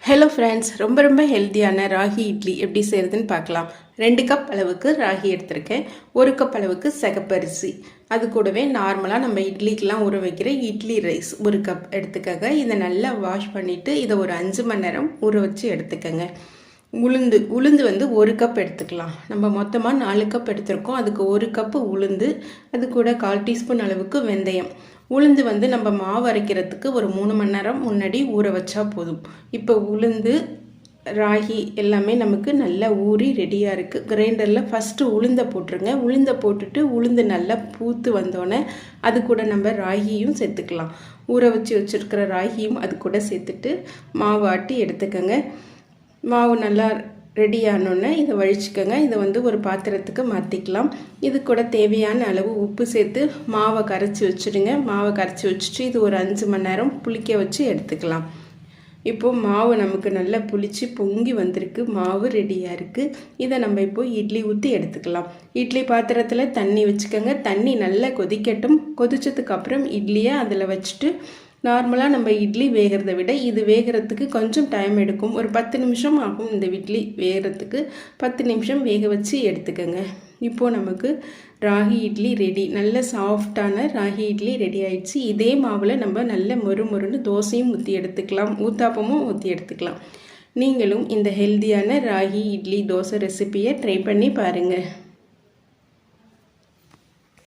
Hello friends, ரொம்ப ஹெல்த்தியான ராகி இட்லி எப்படி செய்கிறதுன்னு பார்க்கலாம். 2 கப் அளவுக்கு ராகி எடுத்திருக்கேன். 1 கப் அளவுக்கு சிகப்பரிசி, அது கூடவே நார்மலாக நம்ம இட்லிக்கெலாம் ஊற வைக்கிற இட்லி ரைஸ் 1 கப் எடுத்துக்கங்க. இதை நல்லா வாஷ் பண்ணிவிட்டு இதை ஒரு 5 மணி நேரம் ஊற வச்சு எடுத்துக்கங்க. உளுந்து வந்து 1 கப் எடுத்துக்கலாம். நம்ம மொத்தமாக 4 கப் எடுத்திருக்கோம். அதுக்கு 1 கப்பு உளுந்து, அது கூட 1/4 டீஸ்பூன் அளவுக்கு வெந்தயம். உளுந்து வந்து நம்ம மாவு அரைக்கிறதுக்கு ஒரு 3 மணி நேரம் முன்னாடி ஊற வச்சா போதும். இப்போ உளுந்து, ராகி எல்லாமே நமக்கு நல்லா ஊறி ரெடியாக இருக்குது. கிரைண்டரில் ஃபஸ்ட்டு உளுந்தை போட்டுருங்க. உளுந்தை போட்டுட்டு உளுந்து நல்லா பூத்து வந்தோடனே அது கூட நம்ம ராகியும் சேர்த்துக்கலாம். ஊற வச்சு வச்சுருக்கிற ராகியும் அது கூட சேர்த்துட்டு மாவு ஆட்டி எடுத்துக்கோங்க. மாவு நல்லா ரெடி ஆனோடனே இதை வழிச்சிக்கோங்க. இதை வந்து ஒரு பாத்திரத்துக்கு மாற்றிக்கலாம். இது கூட தேவையான அளவு உப்பு சேர்த்து மாவை கரைச்சி வச்சுடுங்க. மாவை கரைச்சி வச்சுட்டு இது ஒரு 5 மணி நேரம் புளிக்க வச்சு எடுத்துக்கலாம். இப்போது மாவு நமக்கு நல்லா புளிச்சு பொங்கி வந்திருக்கு. மாவு ரெடியாக இருக்குது. இதை நம்ம இப்போது இட்லி ஊற்றி எடுத்துக்கலாம். இட்லி பாத்திரத்தில் தண்ணி வச்சுக்கோங்க. தண்ணி நல்லா கொதிக்கட்டும். கொதிச்சதுக்கு அப்புறம் இட்லியை அதில் வச்சுட்டு நார்மலாக நம்ம இட்லி வேகிறத விட இது வேகிறதுக்கு கொஞ்சம் டைம் எடுக்கும். ஒரு 10 நிமிஷம் ஆகும் இந்த இட்லி வேகிறதுக்கு. 10 நிமிஷம் வேக வச்சு எடுத்துக்கோங்க. இப்போது நமக்கு ராகி இட்லி ரெடி. நல்ல சாஃப்டான ராகி இட்லி ரெடி ஆயிடுச்சு. இதே மாவில் நம்ம நல்ல மொறுன்னு தோசையும் ஊற்றி எடுத்துக்கலாம், ஊத்தாப்பமும் ஊற்றி எடுத்துக்கலாம். நீங்களும் இந்த ஹெல்த்தியான ராகி இட்லி தோசை ரெசிபியை ட்ரை பண்ணி பாருங்கள்.